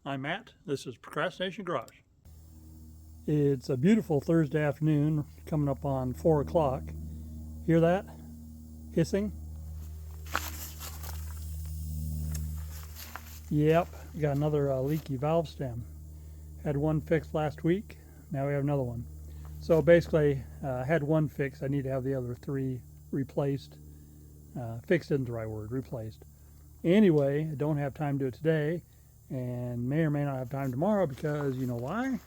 I'm Matt. This is Procrastination Garage. It's a beautiful Thursday afternoon, coming up on 4 o'clock. Hear that? Hissing? Yep, we got another leaky valve stem. Had one fixed last week, now we have another one. So basically, I had one fixed, I need to have the other three replaced. Fixed isn't the right word, replaced. Anyway, I don't have time to do it today, and may or may not have time tomorrow because you know why?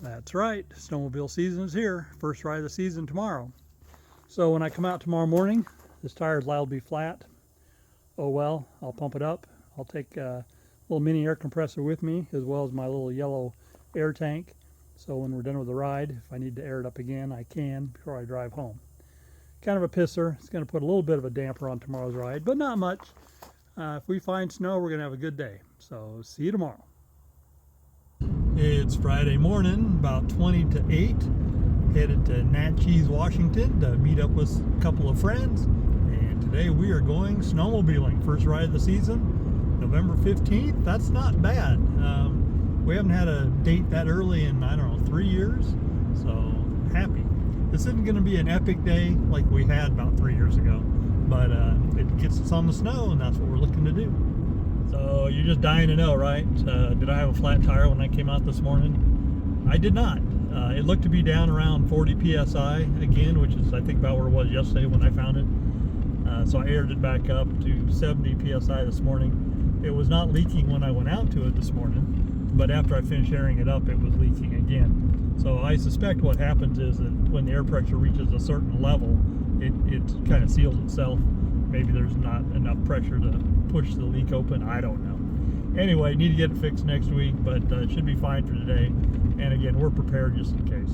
That's right, snowmobile season is here. First ride of the season tomorrow. So when I come out tomorrow morning, this tire is liable to be flat. Oh well, I'll pump it up. I'll take a little mini air compressor with me, as well as my little yellow air tank. So when we're done with the ride, if I need to air it up again, I can before I drive home. Kind of a pisser. It's going to put a little bit of a damper on tomorrow's ride, but not much. If we find snow, we're going to have a good day. So see you tomorrow. It's Friday morning, about 20 to 8. Headed to Natchez, Washington to meet up with a couple of friends. And today we are going snowmobiling. First ride of the season, November 15th. That's not bad. We haven't had a date that early in, I don't know, 3 years. So happy. This isn't going to be an epic day like we had about 3 years ago. But it gets us on the snow, and that's what we're looking to do. So you're just dying to know, right? Did I have a flat tire when I came out this morning? I did not. It looked to be down around 40 psi again, which is I think about where it was yesterday when I found it. So I aired it back up to 70 psi this morning. It was not leaking when I went out to it this morning, but after I finished airing it up, it was leaking again. So I suspect what happens is that when the air pressure reaches a certain level, it kind of seals itself. Maybe there's not enough pressure to push the leak open. I don't know. Anyway, need to get it fixed next week, but it should be fine for today. And again, we're prepared just in case.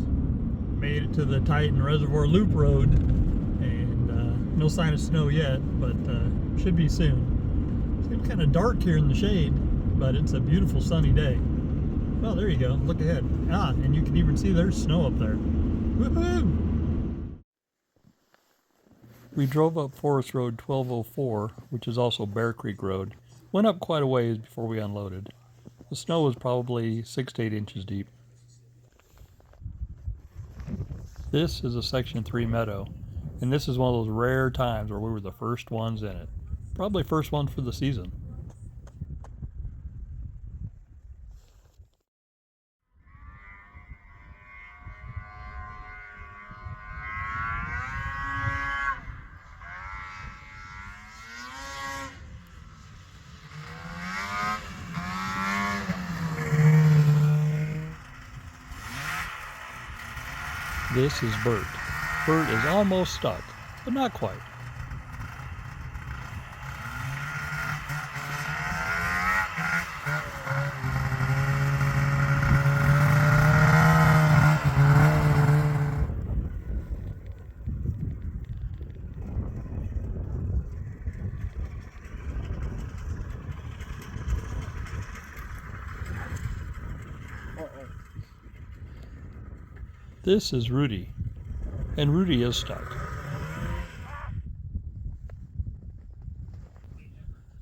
Made it to the Titan Reservoir Loop Road, and no sign of snow yet, but should be soon. It's getting kind of dark here in the shade, but it's a beautiful sunny day. Well, there you go. Look ahead. And you can even see there's snow up there. Woohoo! We drove up Forest Road 1204, which is also Bear Creek Road. Went up quite a ways before we unloaded. The snow was probably 6 to 8 inches deep. This is a Section 3 meadow, and this is one of those rare times where we were the first ones in it. Probably first ones for the season. This is Bert. Bert is almost stuck, but not quite. This is Rudy, and Rudy is stuck.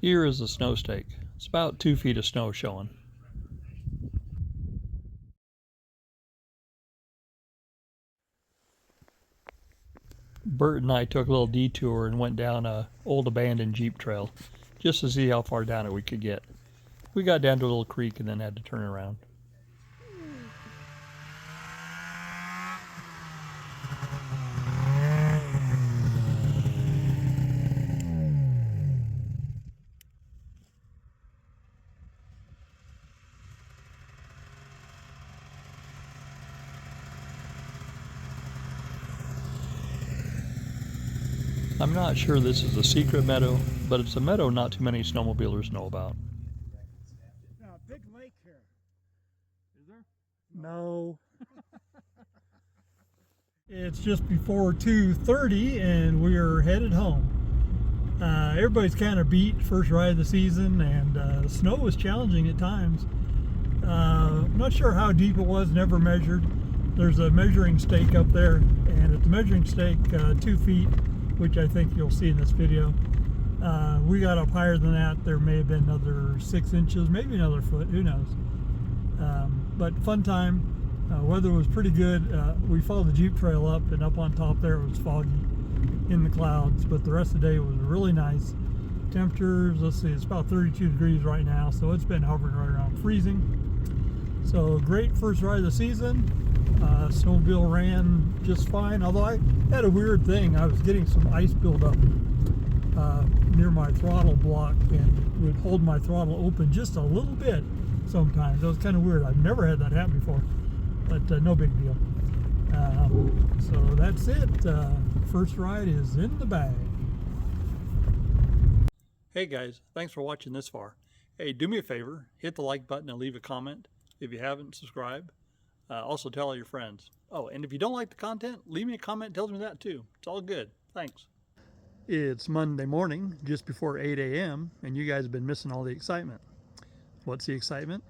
Here is the snow stake. It's about 2 feet of snow showing. Bert and I took a little detour and went down an old abandoned Jeep trail just to see how far down it we could get. We got down to a little creek and then had to turn around. I'm not sure this is a secret meadow, but it's a meadow not too many snowmobilers know about. Now, big lake here. Is there? No. It's just before 2:30 and we're headed home. Everybody's kind of beat, first ride of the season, and the snow was challenging at times. I'm not sure how deep it was, never measured. There's a measuring stake up there, and at the measuring stake, 2 feet, which I think you'll see in this video, We got up higher than that. There may have been another 6 inches, maybe another foot, who knows. But fun time. Weather was pretty good. We followed the Jeep trail up, and up on top there it was foggy in the clouds, but the rest of the day was really nice. Temperatures, let's see, it's about 32 degrees right now, so it's been hovering right around freezing. So great first ride of the season. Snowmobile ran just fine, although I had a weird thing. I was getting some ice buildup near my throttle block, and it would hold my throttle open just a little bit sometimes. That was kind of weird. I've never had that happen before, but no big deal. So that's it. First ride is in the bag. Hey guys, thanks for watching this far. Hey, do me a favor, hit the like button and leave a comment. If you haven't, subscribe. Also tell all your friends. Oh, and if you don't like the content, leave me a comment, tells me that too. It's all good. Thanks. It's Monday morning, just before 8 a.m., and you guys have been missing all the excitement. What's the excitement?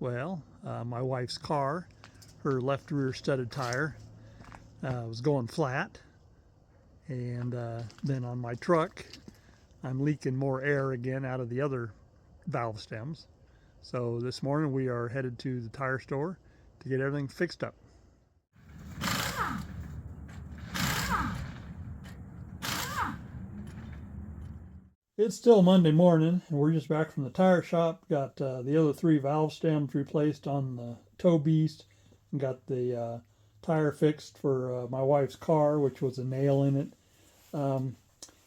Well, my wife's car, her left rear studded tire, was going flat, and then on my truck, I'm leaking more air again out of the other valve stems. So this morning we are headed to the tire store to get everything fixed up. It's still Monday morning, and we're just back from the tire shop. Got the other 3 valve stems replaced on the tow beast, and got the tire fixed for my wife's car, which was a nail in it.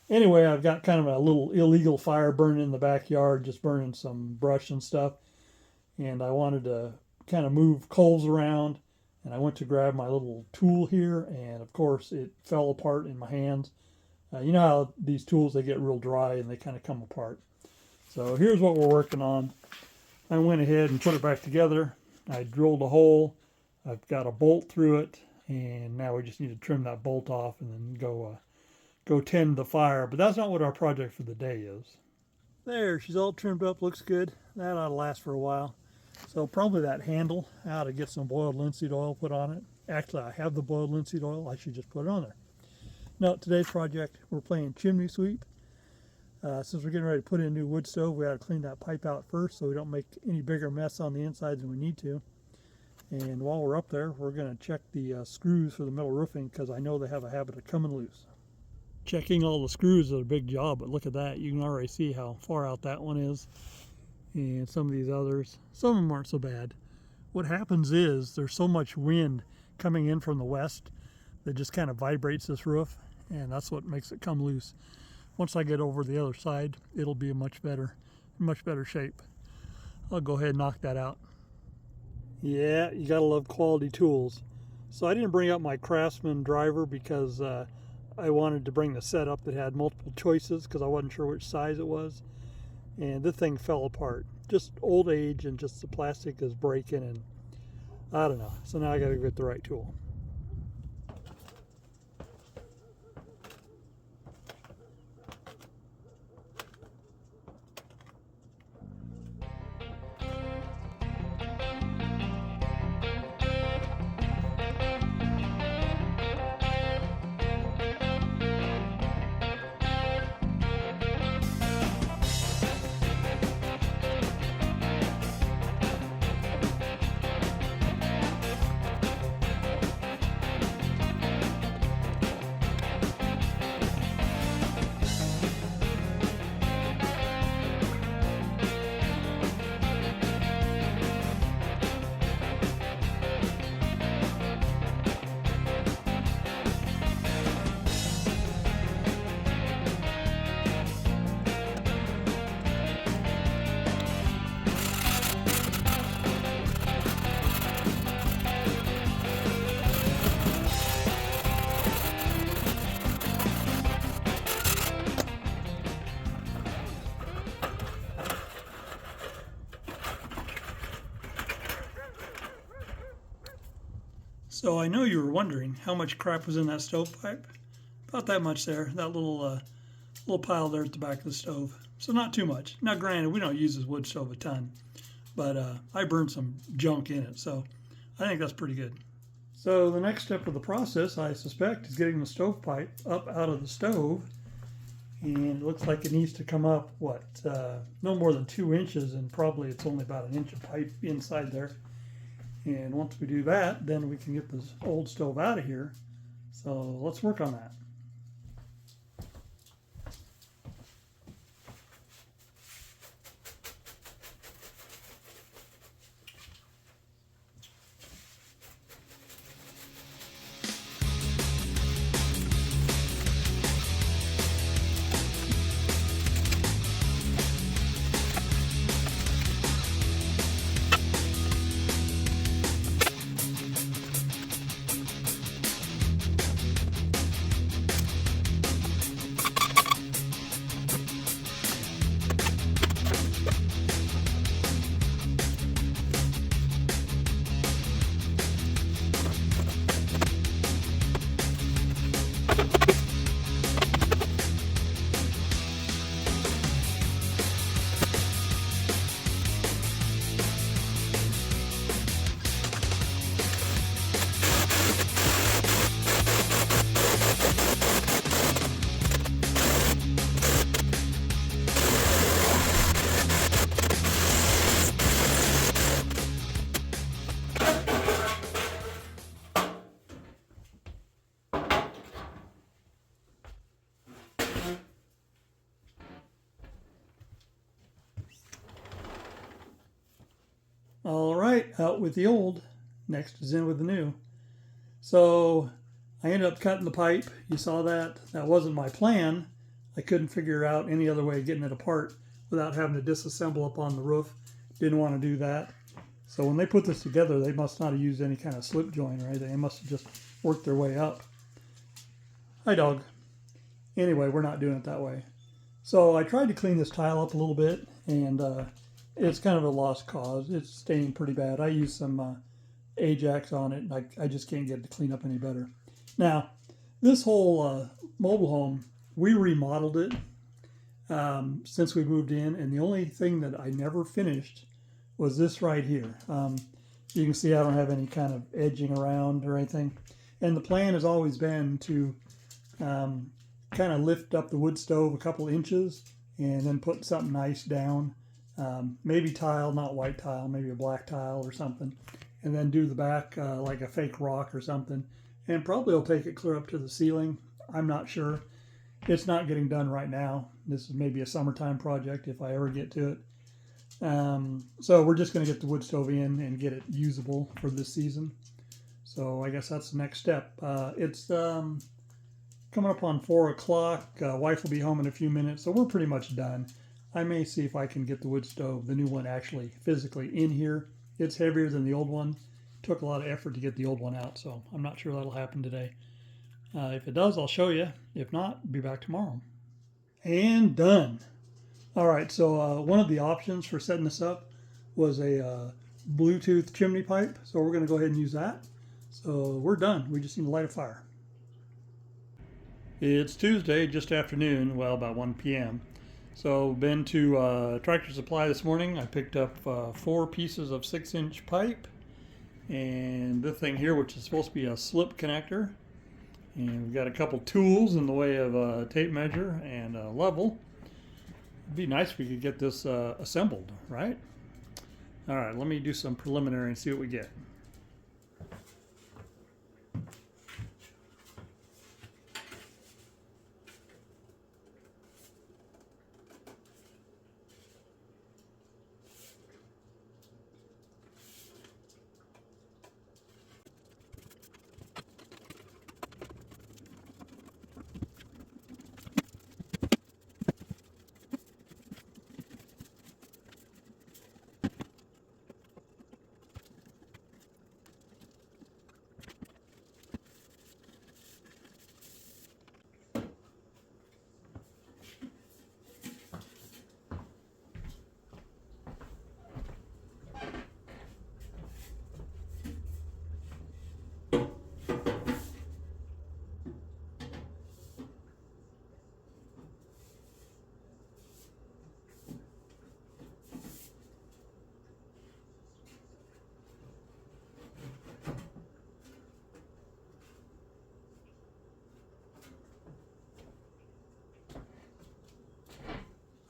Anyway, I've got kind of a little illegal fire burning in the backyard, just burning some brush and stuff. And I wanted to kind of move coals around, and I went to grab my little tool here, and of course it fell apart in my hands. You know how these tools, they get real dry and they kind of come apart. So here's what we're working on. I went ahead and put it back together. I drilled a hole. I've got a bolt through it, and now we just need to trim that bolt off and then go tend the fire. But that's not what our project for the day is. There, she's all trimmed up, looks good. That ought to last for a while. So probably that handle, I ought to get some boiled linseed oil put on it. Actually, I have the boiled linseed oil. I should just put it on there. Now, today's project, we're playing chimney sweep. Since we're getting ready to put in a new wood stove, we got to clean that pipe out first so we don't make any bigger mess on the inside than we need to. And while we're up there, we're going to check the screws for the metal roofing, because I know they have a habit of coming loose. Checking all the screws is a big job, but look at that. You can already see how far out that one is. And some of these others, some of them aren't so bad. What happens is there's so much wind coming in from the west that just kind of vibrates this roof, and that's what makes it come loose. Once I get over the other side, it'll be a much better shape. I'll go ahead and knock that out. Yeah, you gotta love quality tools. So I didn't bring up my Craftsman driver because I wanted to bring the setup that had multiple choices because I wasn't sure which size it was. And this thing fell apart. Just old age, and just the plastic is breaking, and I don't know. So now I gotta get the right tool. So I know you were wondering how much crap was in that stovepipe. About that much there, that little pile there at the back of the stove. So not too much. Now granted, we don't use this wood stove a ton, but I burned some junk in it, so I think that's pretty good. So the next step of the process, I suspect, is getting the stovepipe up out of the stove And it looks like it needs to come up, no more than 2 inches, and probably it's only about an inch of pipe inside there. And once we do that, then we can get this old stove out of here. So let's work on that. All right, out with the old, next is in with the new. So I ended up cutting the pipe. You saw that. That wasn't my plan. I couldn't figure out any other way of getting it apart without having to disassemble up on the roof. Didn't want to do that. So when they put this together, they must not have used any kind of slip joint or anything. They must have just worked their way up. Hi, dog. Anyway, we're not doing it that way. So I tried to clean this tile up a little bit, and it's kind of a lost cause. It's staining pretty bad. I used some Ajax on it, and I just can't get it to clean up any better. Now, this whole mobile home, we remodeled it since we moved in, and the only thing that I never finished was this right here. You can see I don't have any kind of edging around or anything. And the plan has always been to kind of lift up the wood stove a couple inches and then put something nice down. Maybe tile, not white tile, maybe a black tile or something. And then do the back like a fake rock or something. And probably will take it clear up to the ceiling. I'm not sure. It's not getting done right now. This is maybe a summertime project if I ever get to it. So we're just going to get the wood stove in and get it usable for this season. So I guess that's the next step. It's coming up on 4 o'clock. Wife will be home in a few minutes, so we're pretty much done. I may see if I can get the wood stove, the new one, actually physically in here. It's heavier than the old one. Took a lot of effort to get the old one out, so I'm not sure that'll happen today. If it does, I'll show you. If not, be back tomorrow. And done. All right, so one of the options for setting this up was a Bluetooth chimney pipe, so we're going to go ahead and use that. So we're done. We just need to light a fire. It's Tuesday, just afternoon, well, about 1 p.m. So been to Tractor Supply this morning. I picked up 4 pieces of 6-inch pipe and this thing here, which is supposed to be a slip connector. And we've got a couple tools in the way of a tape measure and a level. It'd be nice if we could get this assembled, right? All right, let me do some preliminary and see what we get.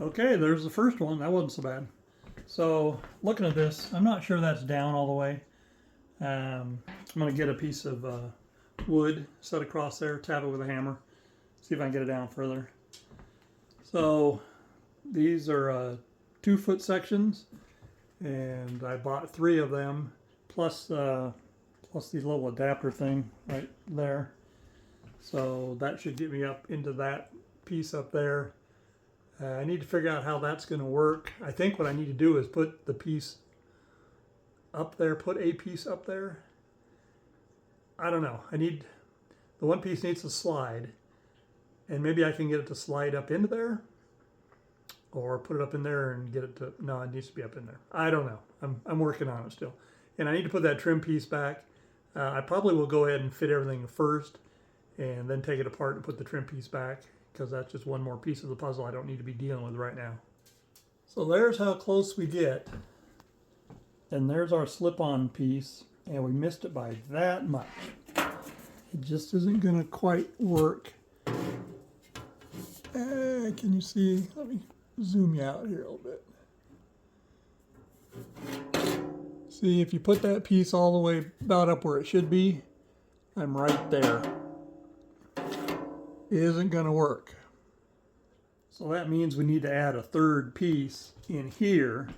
Okay, there's the first one. That wasn't so bad. So looking at this, I'm not sure that's down all the way. I'm going to get a piece of wood, set across there, tap it with a hammer, see if I can get it down further. So these are 2-foot sections, and I bought 3 of them, plus the little adapter thing right there. So that should get me up into that piece up there. I need to figure out how that's going to work. I think what I need to do is put the piece up there, put a piece up there. I don't know. The one piece needs to slide, and maybe I can get it to slide up into there, or put it up in there and get it to, no, it needs to be up in there. I don't know. I'm working on it still. And I need to put that trim piece back. I probably will go ahead and fit everything first and then take it apart and put the trim piece back, because that's just one more piece of the puzzle I don't need to be dealing with right now. So there's how close we get. And there's our slip-on piece, and we missed it by that much. It just isn't going to quite work. Can you see? Let me zoom you out here a little bit. See, if you put that piece all the way about up where it should be, I'm right there. It isn't going to work. So that means we need to add a third piece in here.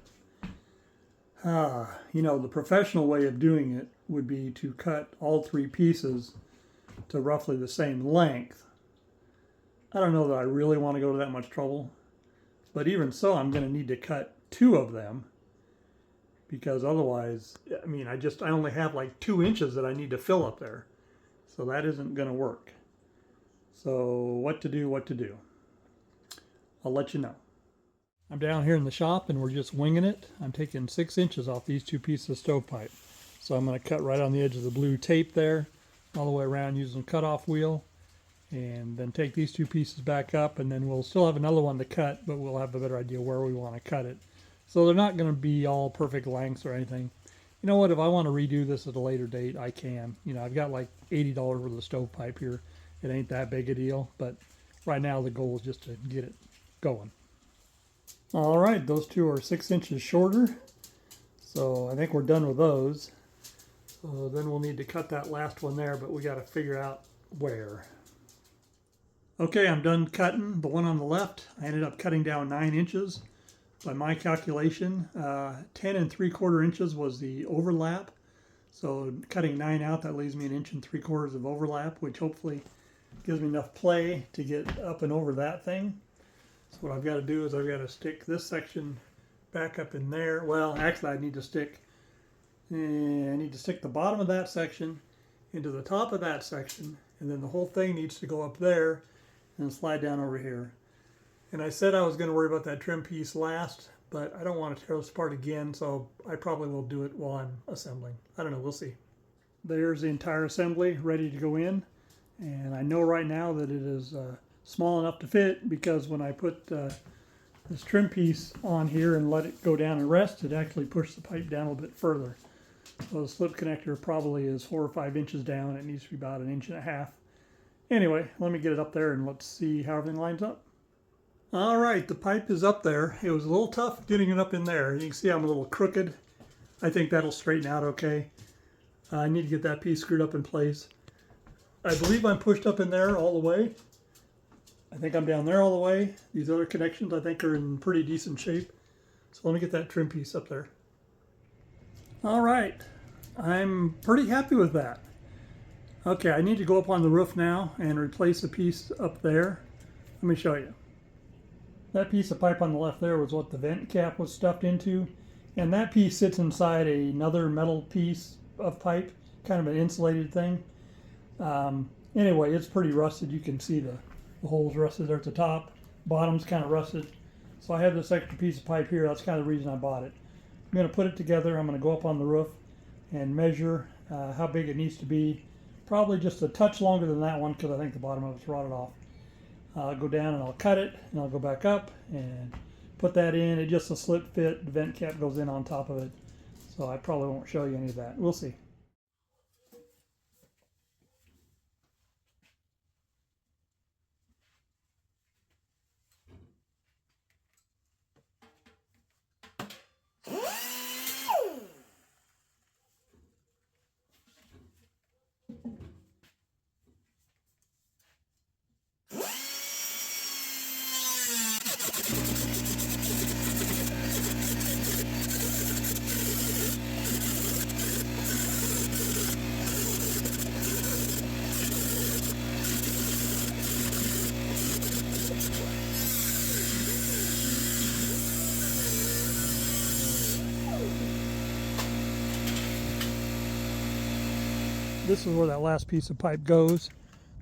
You know, the professional way of doing it would be to cut all 3 pieces to roughly the same length. I don't know that I really want to go to that much trouble, but even so, I'm going to need to cut 2 of them, because otherwise, I mean, I only have like 2 inches that I need to fill up there, so that isn't going to work. So what to do? I'll let you know. I'm down here in the shop and we're just winging it. I'm taking 6 inches off these 2 pieces of stovepipe. So I'm going to cut right on the edge of the blue tape there, all the way around using a cutoff wheel, and then take these 2 pieces back up, and then we'll still have another one to cut, but we'll have a better idea where we want to cut it. So they're not going to be all perfect lengths or anything. You know what, if I want to redo this at a later date, I can. You know, I've got like $80 worth of stovepipe here. It ain't that big a deal, but right now the goal is just to get it going. All right, those 2 are 6 inches shorter, so I think we're done with those. So then we'll need to cut that last one there, but we got to figure out where. Okay, I'm done cutting. The one on the left, I ended up cutting down 9 inches. By my calculation, 10 3/4 inches was the overlap. So cutting 9 out, that leaves me 1 3/4 inches of overlap, which hopefully gives me enough play to get up and over that thing. So what I've got to do is I've got to stick this section back up in there. Well, actually I need to stick the bottom of that section into the top of that section, and then the whole thing needs to go up there and slide down over here. And I said I was going to worry about that trim piece last, but I don't want to tear this apart again, so I probably will do it while I'm assembling. I don't know, we'll see. There's the entire assembly ready to go in, and I know right now that it is small enough to fit, because when I put this trim piece on here and let it go down and rest, it actually pushed the pipe down a little bit further. So the slip connector probably is 4 or 5 inches down. It needs to be about 1.5 inches. Anyway, let me get it up there and let's see how everything lines up. All right, the pipe is up there. It was a little tough getting it up in there. You can see I'm a little crooked. I think that'll straighten out okay. I need to get that piece screwed up in place. I believe I'm pushed up in there all the way. I think I'm down there all the way. These other connections I think are in pretty decent shape. So let me get that trim piece up there. All right, I'm pretty happy with that. Okay, I need to go up on the roof now and replace a piece up there. Let me show you. That piece of pipe on the left there was what the vent cap was stuffed into, and that piece sits inside another metal piece of pipe, kind of an insulated thing. Anyway, it's pretty rusted. You can see the holes rusted there at the top. Bottom's kind of rusted. So I have this extra piece of pipe here. That's kind of the reason I bought it. I'm going to put it together. I'm going to go up on the roof and measure how big it needs to be. Probably just a touch longer than that one, because I think the bottom of it's rotted off. I'll go down and I'll cut it, and I'll go back up and put that in. It's just a slip fit. The vent cap goes in on top of it. So I probably won't show you any of that. We'll see. this is where that last piece of pipe goes,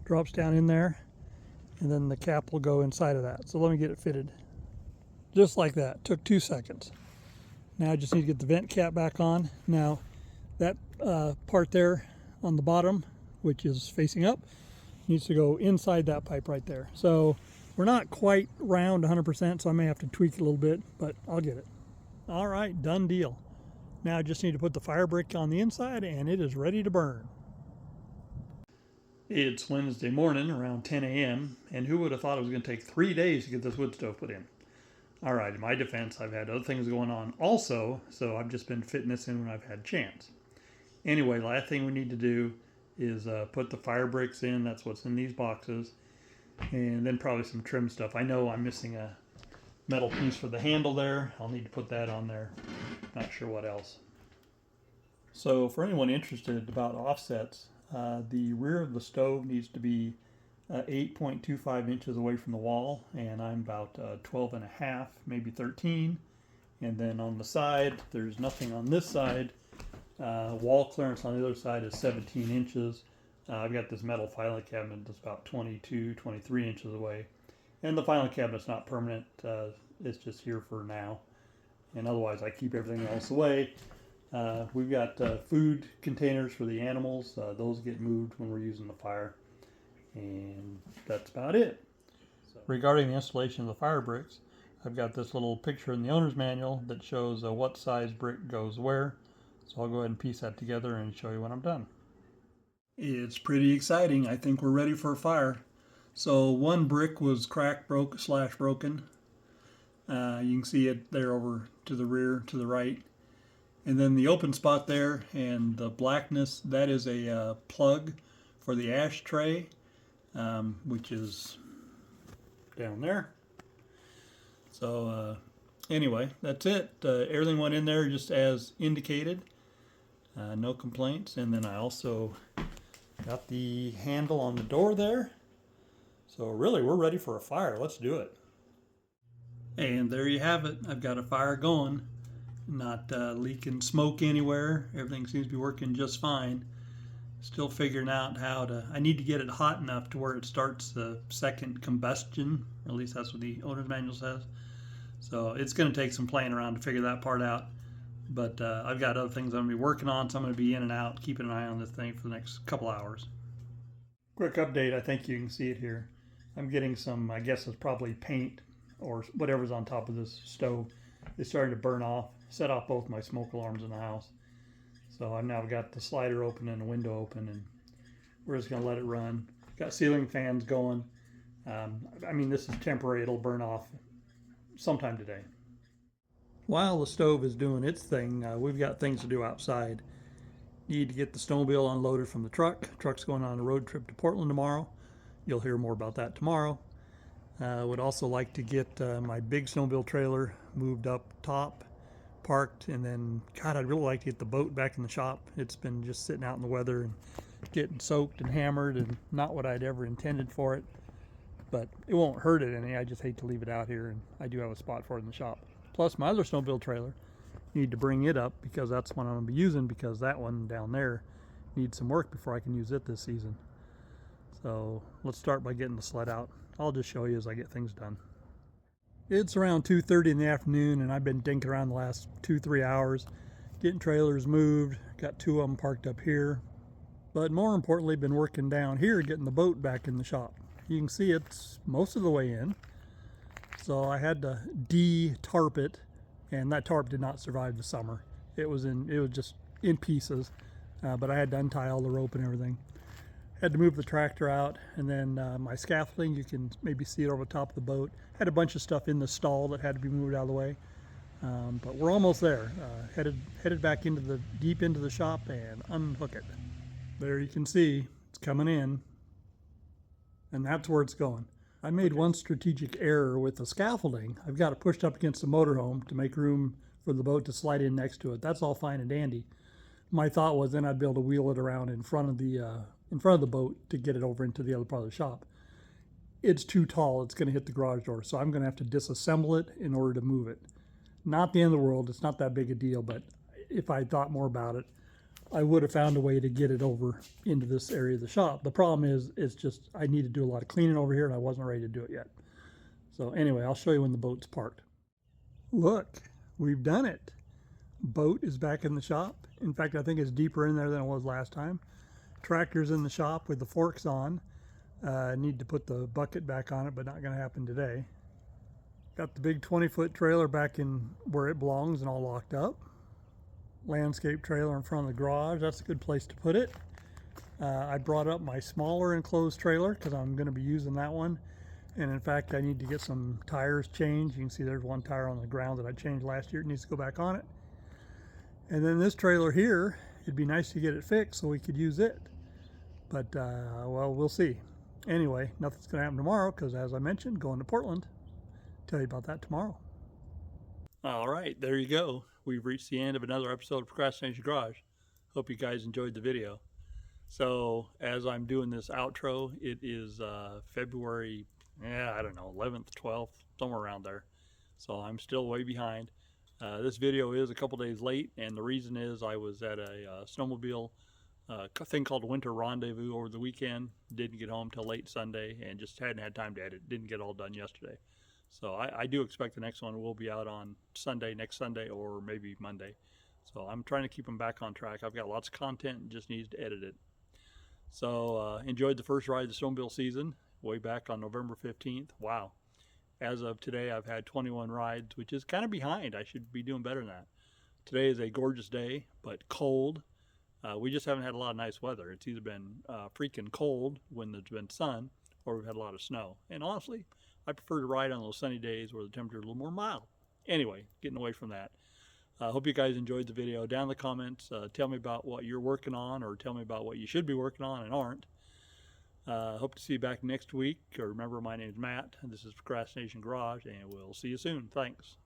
drops down in there, and then the cap will go inside of that. So let me get it fitted. Just like that, took 2 seconds. Now I just need to get the vent cap back on. Now that part there on the bottom, which is facing up, needs to go inside that pipe right there. So we're not quite round 100%, so I may have to tweak it a little bit, but I'll get it. All right, done deal. Now I just need to put the fire brick on the inside and it is ready to burn. It's Wednesday morning around 10 a.m. and who would have thought it was going to take 3 days to get this wood stove put in? All right, in my defense, I've had other things going on also, so I've just been fitting this in when I've had a chance. Anyway, last thing we need to do is put the fire bricks in. That's what's in these boxes. And then probably some trim stuff. I know I'm missing a metal piece for the handle there. I'll need to put that on there. Not sure what else. So for anyone interested about offsets, the rear of the stove needs to be 8.25 inches away from the wall, and I'm about 12 and a half, maybe 13. And then on the side, there's nothing on this side. Wall clearance on the other side is 17 inches. I've got this metal filing cabinet that's about 22, 23 inches away. And the filing cabinet's not permanent, it's just here for now. And otherwise I keep everything else away. We've got food containers for the animals. Those get moved when we're using the fire. And that's about it. Regarding the installation of the fire bricks, I've got this little picture in the owner's manual that shows what size brick goes where. So I'll go ahead and piece that together and show you when I'm done. It's pretty exciting. I think we're ready for a fire. So one brick was cracked, broken. You can see it there over to the rear, to the right. And then the open spot there and the blackness, that is a plug for the ashtray, which is down there. So anyway, that's it. Everything went in there just as indicated. No complaints. And then I also got the handle on the door there. So really, we're ready for a fire. Let's do it. And there you have it. I've got a fire going. Not leaking smoke anywhere. Everything seems to be working just fine. Still figuring out how to, I need to get it hot enough to where it starts the second combustion. At least that's what the owner's manual says. So it's going to take some playing around to figure that part out. But I've got other things I'm going to be working on, so I'm going to be in and out, keeping an eye on this thing for the next couple hours. Quick update, I think you can see it here. I'm getting some, I guess it's probably paint or whatever's on top of this stove. It's starting to burn off, set off both my smoke alarms in the house. So I've now got the slider open and the window open, and we're just going to let it run. Got ceiling fans going. I mean, this is temporary. It'll burn off sometime today. While the stove is doing its thing, we've got things to do outside. Need to get the snowmobile unloaded from the truck. Truck's going on a road trip to Portland tomorrow. You'll hear more about that tomorrow. Would also like to get my big snowmobile trailer moved up top, parked, and then, God, I'd really like to get the boat back in the shop. It's been just sitting out in the weather and getting soaked and hammered, and not what I'd ever intended for it. But it won't hurt it any. I just hate to leave it out here, and I do have a spot for it in the shop. Plus my other snowmobile trailer, need to bring it up because that's what I'm going to be using, because that one down there needs some work before I can use it this season. So let's start by getting the sled out. I'll just show you as I get things done. It's around 2:30 in the afternoon, and I've been dinking around the last 2-3 hours, getting trailers moved. Got 2 of them parked up here, but more importantly, been working down here, getting the boat back in the shop. You can see it's most of the way in. So I had to de-tarp it, and that tarp did not survive the summer. It was just in pieces, but I had to untie all the rope and everything. Had to move the tractor out, and then my scaffolding, you can maybe see it over the top of the boat. Had a bunch of stuff in the stall that had to be moved out of the way, but we're almost there. Headed back deep into the shop and unhook it. There you can see it's coming in, and that's where it's going. I made one strategic error with the scaffolding. I've got it pushed up against the motorhome to make room for the boat to slide in next to it. That's all fine and dandy. My thought was then I'd be able to wheel it around in front of the boat to get it over into the other part of the shop. It's too tall. It's going to hit the garage door, so I'm going to have to disassemble it in order to move it. Not the end of the world. It's not that big a deal, but if I thought more about it, I would have found a way to get it over into this area of the shop. The problem is, it's just I need to do a lot of cleaning over here, and I wasn't ready to do it yet. So anyway, I'll show you when the boat's parked. Look, we've done it. Boat is back in the shop. In fact, I think it's deeper in there than it was last time. Tractor's in the shop with the forks on. Need to put the bucket back on it, but not going to happen today. Got the big 20-foot trailer back in where it belongs and all locked up. Landscape trailer in front of the garage. That's a good place to put it. I brought up my smaller enclosed trailer because I'm going to be using that one. And in fact, I need to get some tires changed. You can see there's one tire on the ground that I changed last year. It needs to go back on it. And then this trailer here, it'd be nice to get it fixed so we could use it. But, well, we'll see. Anyway, nothing's going to happen tomorrow because, as I mentioned, going to Portland. Tell you about that tomorrow. All right, there you go. We've reached the end of another episode of Procrastination Garage. Hope you guys enjoyed the video. So, as I'm doing this outro, it is February, I don't know, 11th, 12th, somewhere around there. So I'm still way behind. This video is a couple days late, and the reason is I was at a snowmobile thing called Winter Rendezvous over the weekend. Didn't get home till late Sunday, and just hadn't had time to edit. Didn't get all done yesterday. So I do expect the next one will be out on Sunday, next Sunday, or maybe Monday. So I'm trying to keep them back on track. I've got lots of content and just needs to edit it. So enjoyed the first ride of the snowmobile season way back on November 15th. Wow. As of today, I've had 21 rides, which is kind of behind. I should be doing better than that. Today is a gorgeous day, but cold. We just haven't had a lot of nice weather. It's either been freaking cold when there's been sun, or we've had a lot of snow. And honestly, I prefer to ride on those sunny days where the temperature is a little more mild. Anyway, getting away from that. I hope you guys enjoyed the video. Down in the comments, tell me about what you're working on, or tell me about what you should be working on and aren't. Hope to see you back next week. Remember, my name is Matt, and this is Procrastination Garage, and we'll see you soon. Thanks.